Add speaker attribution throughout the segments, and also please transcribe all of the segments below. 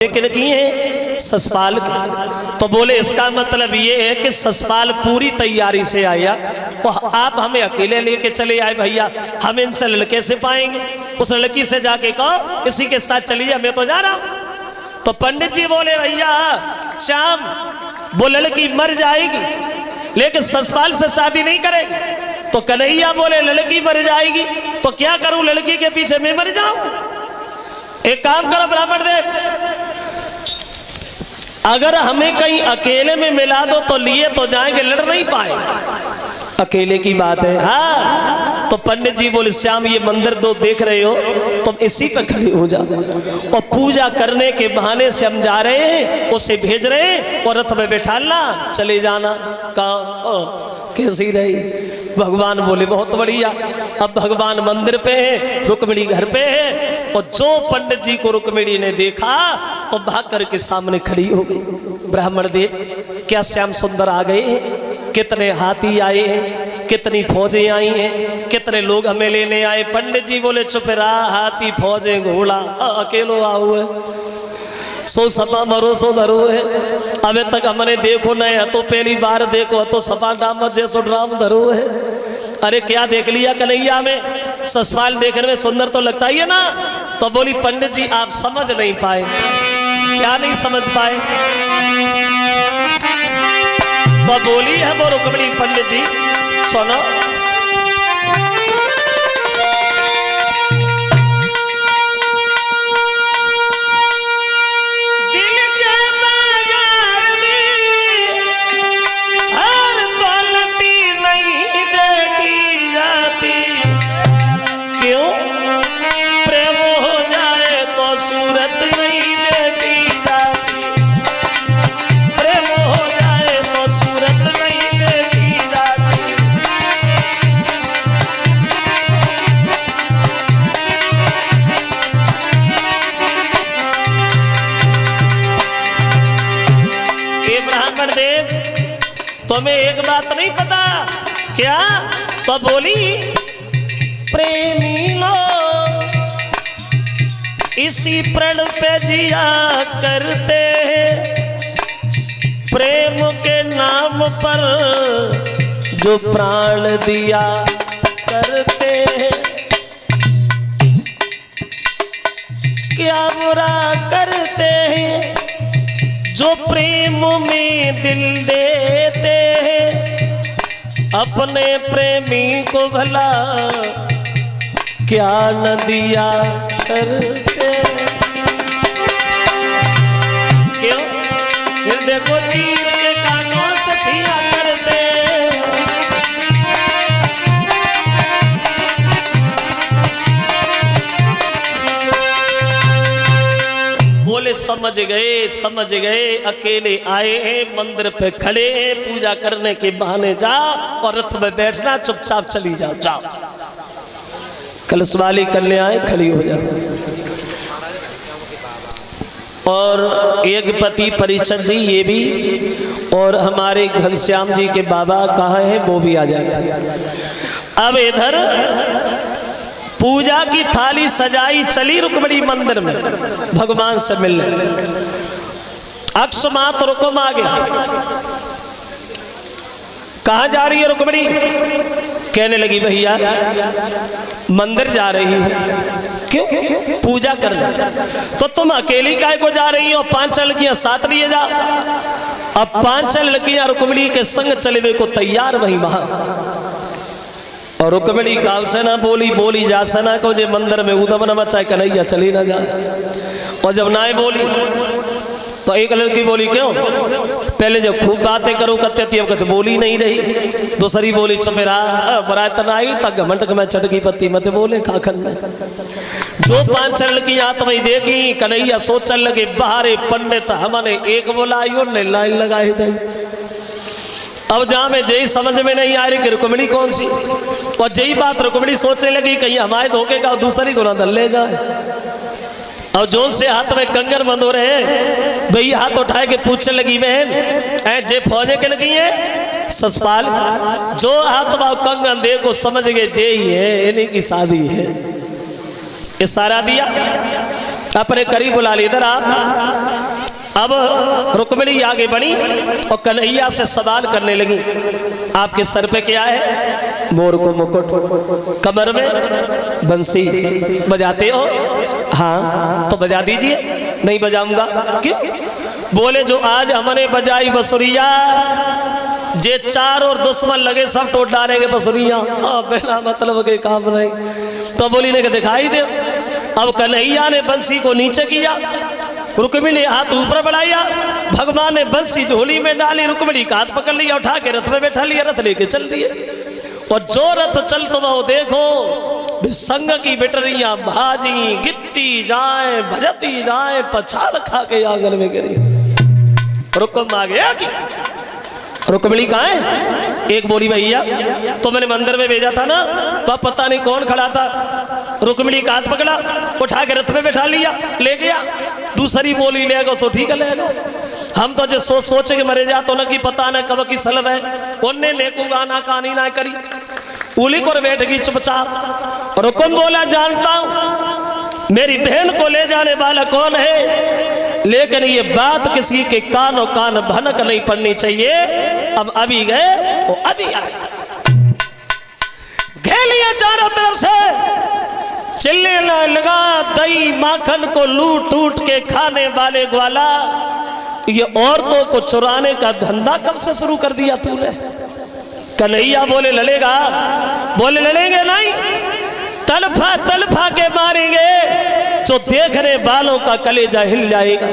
Speaker 1: लेकिन किए ससपाल की। तो बोले इसका मतलब ये है कि ससपाल पूरी तैयारी से आया और आप हमें अकेले लेके चले आए भैया, हम इनसे लड़के से पाएंगे। उस लड़की से जाके कहो इसी के साथ चलिए, मैं तो जा रहा हूं। तो पंडित जी बोले भैया श्याम, वो लड़की मर जाएगी लेकिन ससपाल से शादी नहीं करेगी। तो कन्हैया बोले लड़की मर जाएगी तो क्या करूं, लड़की के पीछे मैं मर जाऊं। एक काम करो ब्राह्मण देव, अगर हमें कहीं अकेले में मिला दो तो लिए तो जाएंगे, लड़ नहीं पाए, अकेले की बात है। हाँ तो पंडित जी बोले श्याम ये मंदिर दो देख रहे हो, तुम इसी पे खड़े हो जाओ और पूजा करने के बहाने से हम जा रहे हैं, उसे भेज रहे हैं और रथ में बैठाना चले जाना। कहा कैसी रही? भगवान बोले बहुत बढ़िया। अब भगवान मंदिर पे है, रुक्मिणी घर पे है, और जो पंडित जी को रुक्मिणी ने देखा तो भाग करके सामने खड़ी हो गई। ब्राह्मण देव क्या श्याम सुंदर आ गए हैं, कितने हाथी आए हैं, कितनी फौजें आई हैं, कितने लोग हमें लेने आए। पंडित जी बोले चुप रहा, हाथी फौजें घोड़ा अकेलो आओ है, सो सपा मरो सो धरो है। अबे तक हमने देखो नहीं है, तो पहली बार देखो तो सपा नाम जैसो ड्राम धरो है। अरे क्या देख लिया कन्हैया में, ससपाल देखने में सुंदर तो लगता ही है ना। तो बोली पंडित जी आप समझ नहीं पाए। क्या नहीं समझ पाए? तो बोली है वो रुक्मिणी, पंडित जी सुनो, तुम्हें एक बात नहीं पता क्या? तो बोली प्रेमी लोग इसी प्रण पे जिया करते हैं, प्रेम के नाम पर जो प्राण दिया करते हैं, क्या बुरा करते हैं जो प्रेम में दिल देते हैं, अपने प्रेमी को भला क्या न दिया करते। क्यों हृदय को चीर के कानों से सिया करते। बोले समझ गए, अकेले आए हैं, मंदिर पे खड़े हैं, पूजा करने के बहाने जाओ और रथ में बैठना, चुपचाप चली जाओ। जाओ कलश वाली कन्याएं खड़ी हो जाओ। और एक पति परिचर जी ये भी, और हमारे घनश्याम जी के बाबा कहाँ हैं वो भी आ जाए। अब इधर पूजा की थाली सजाई चली रुक्मिणी मंदिर में भगवान से मिलने। अक्षमात रुकम आ गया। कहाँ जा रही है रुक्मिणी? कहने लगी भैया मंदिर जा रही है। क्यों? पूजा करने। तो तुम अकेली काहे को जा रही हो? 5 लड़कियां साथ लिए जा। अब 5 लड़कियां रुक्मिणी के संग चलने को तैयार वही वहां। और रुक्मिणी गाँव से ना बोली जा सना को जे मंदिर में उदम न मचाए कन्हैया चली ना जाए। और जब नाय बोली तो एक लड़की बोली क्यों? पहले जब खूब बातें करो करते थी, अब कुछ बोली नहीं रही। दूसरी बोली चपेरा बराय तनाई तक घमंड में चटकी पत्ती मत बोले खाखन में। जो 5 लड़कियां तो वही देखी, कन्हैया सोचने लगे बाहरे पंडित हमने एक बोलाई और लाइन लगाई दी। अब जहां में जय समझ में नहीं आ रही कि रुक्मिणी कौन सी, और जय बात रुक्मिणी सोचने लगी कहीं हमारे धोखे का दूसरी को ना दल ले जाए। और जो से हाथ में कंगन बंद हो रहे हैं, भैया हाथ उठाए के पूछने लगी बहन जे फौजे के लगी है ससपाल, जो हाथ में कंगन दे को समझ गए जे ही है, इन्हीं की शादी है। इशारा दिया अपने करीब बुला ली, इधर आप। अब रुक्मिणी आगे बढ़ी और कन्हैया से सवाल करने लगी, आपके सर पे क्या है? मोर को मुकुट, कमर में बंसी, बजाते हो? हाँ, तो बजा दीजिए। नहीं बजाऊंगा। क्यों? बोले जो आज हमने बजाई बसुरिया, जे चार और दुश्मन लगे सब टोट डालेंगे बसुरिया। बिना मतलब के काम नहीं। तो बोली ने दिखाई दे। अब कन्हैया ने बंसी को नीचे किया, रुक्मिणी ने हाथ ऊपर बढ़ाया, भगवान ने बंसी झोली में डाली, रुक्मिणी का हाथ पकड़ लिया, उठा के रथ में बैठा लिया, रथ लेके चल दिए। और जो रथ चल तो वो देखो संग की बिटरियां भाजी गिरती जाए, भजती जाए, पछाड़ खा के आंगन में गिरी। रुक्म आ गया कि रुक्मिणी कहाँ है? एक बोली भैया तो मैंने मंदिर में भेजा था ना, वह पता नहीं कौन खड़ा था, रुक्मिणी का हाथ पकड़ा, उठा के रथ में बैठा लिया, ले गया। दूसरी बोली लेगा सो ठीक है लेगा। हम तो जो सोचे कि मरे जा तो न कि पता न कब की सल रहे, उनने नेकू गाना कहानी ना करी, उली को बैठ गई चुपचाप। रुकम बोला जानता हूं मेरी बहन को ले जाने वाला कौन है, लेकिन ये बात किसी के कानों कान भनक नहीं पड़नी चाहिए। अब अभी गए वो अभी आए, घेलिए चारों तरफ से, चिल्लाने लगा दही माखन को लूट टूट के खाने वाले ग्वाला, ये औरतों को चुराने का धंधा कब से शुरू कर दिया तूने? कन्हैया बोले लड़ेगा? बोले लड़ेंगे नहीं, तलफा तलफा के मारेंगे, जो देखने वालों का कलेजा हिल जाएगा,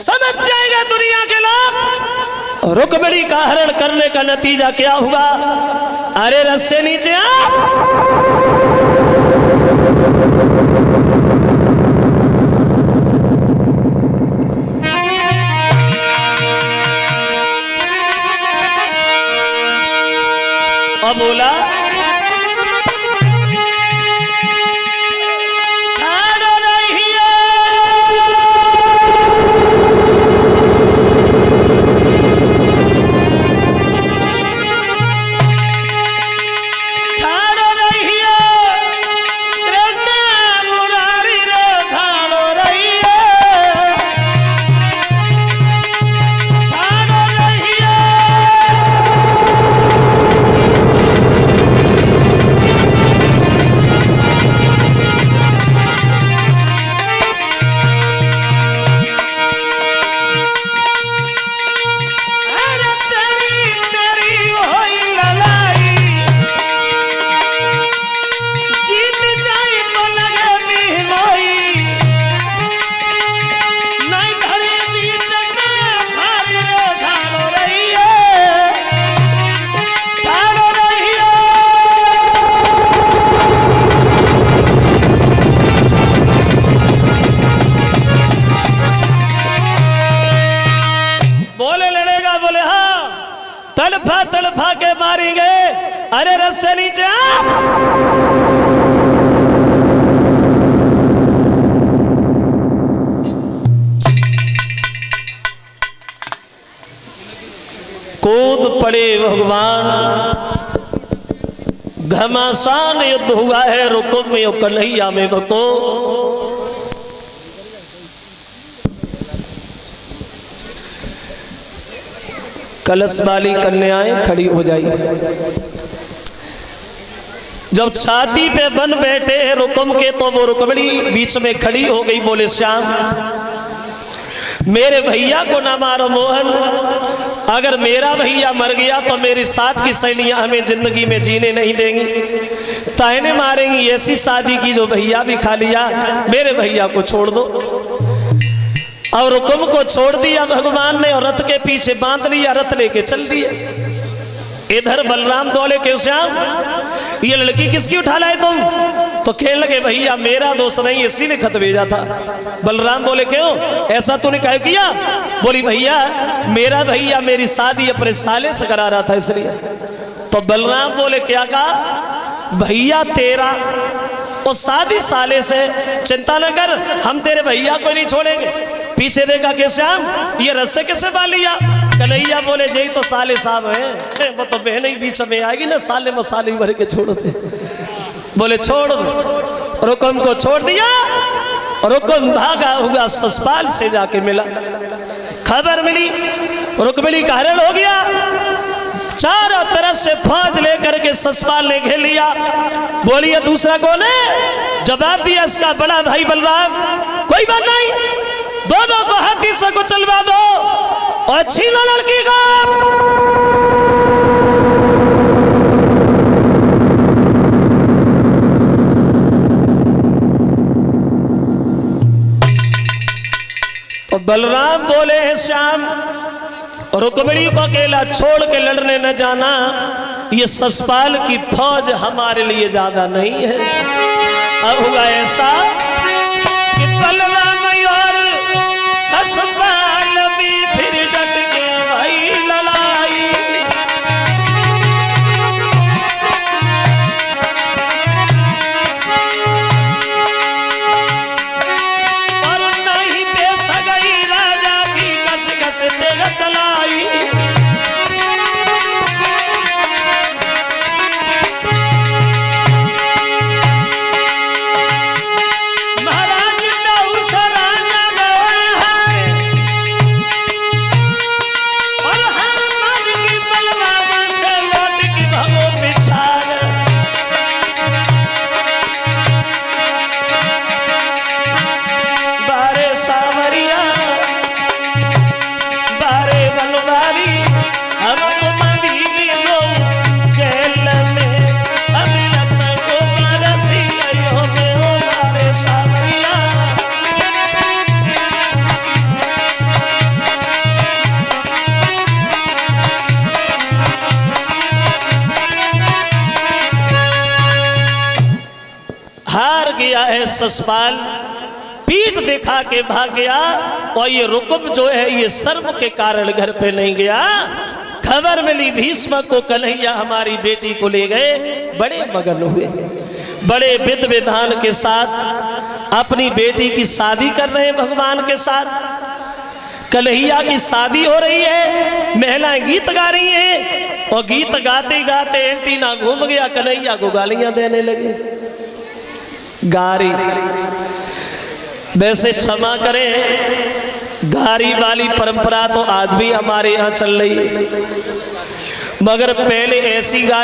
Speaker 1: समझ जाएगा दुनिया के लोग। रुक्मिणी का हरण करने का नतीजा क्या हुआ? अरे रस से नीचे आ। अब बोला तलफा के मारेंगे। अरे रस से नीचे आ। कूद पड़े भगवान, घमासान युद्ध हुआ है रुकुम में और कन्हैया में। भक्तों कलश वाली कन्याएं खड़ी हो जाई। जब छाती पे बन बैठे हैं रुकुम के, तो वो रुक्मिणी बीच में खड़ी हो गई। बोले श्याम मेरे भैया को ना मारो मोहन, अगर मेरा भैया मर गया तो मेरी साथ की सहेलियां हमें जिंदगी में जीने नहीं देंगी, ताने मारेंगी। ऐसी शादी की जो भैया भी खा लिया, मेरे भैया को छोड़ दो। और रुकुम को छोड़ दिया भगवान ने और रथ के पीछे बांध लिया, रथ लेके चल दिए। इधर बलराम दौड़े के श्याम ये लड़की किसकी उठा लाए तुम? तो कहने लगे भैया मेरा दोस्त नहीं, इसी ने खत भेजा था। बलराम बोले क्यों, ऐसा तूने क्या किया? बोली भैया मेरा भैया मेरी शादी अपने साले से करा रहा था इसलिए। तो बलराम बोले क्या कहा? भैया तेरा और शादी साले से, चिंता न कर हम तेरे भैया को नहीं छोड़ेंगे। पीछे देखा कि श्याम ये रस्से किसे बांध लिया? कन्हैया बोले जय तो साले साहब है, वो तो बहन ही बीच में आएगी ना, साले मसाले भर के छोड़ दे। बोले छोड़ दो। रुकुम को छोड़ दिया रुकम भागा हुआ ससपाल से जाके मिला। खबर मिली रुक्मिणी का हरण हो गया। चारों तरफ से फौज लेकर के ससपाल ने घेर लिया। बोलिए दूसरा कौन है? जवाब दिया इसका बड़ा भाई बलराम। कोई बात नहीं, दोनों को हाथी से कुचलवा दो और छीनो लड़की का। तो बलराम बोले हैं श्याम, रुक्मिणी को अकेला छोड़ के लड़ने न जाना, ये ससपाल की फौज हमारे लिए ज्यादा नहीं है। अब हुआ ऐसा कि बलराम और ससपाल भी फिर डट के भाई लड़ाई। और नहीं बेस गई राजा की कस कस तेगा चलाई। हार गया है ससपाल, पीठ दिखा के भाग गया। और ये रुकुम जो है ये शर्म के कारण घर पे नहीं गया। खबर मिली भीष्म को कन्हैया हमारी बेटी को ले गए। बड़े मगन हुए, बड़े विध विधान के साथ अपनी बेटी की शादी कर रहे हैं भगवान के साथ। कन्हैया की शादी हो रही है, महिलाएं गीत गा रही हैं और गीत गाते गाते एंटीना घूम गया, कन्हैया को गालियां देने लगे। गारी वैसे क्षमा करें, गारी वाली परंपरा तो आज भी हमारे यहाँ चल रही है, मगर पहले ऐसी गारी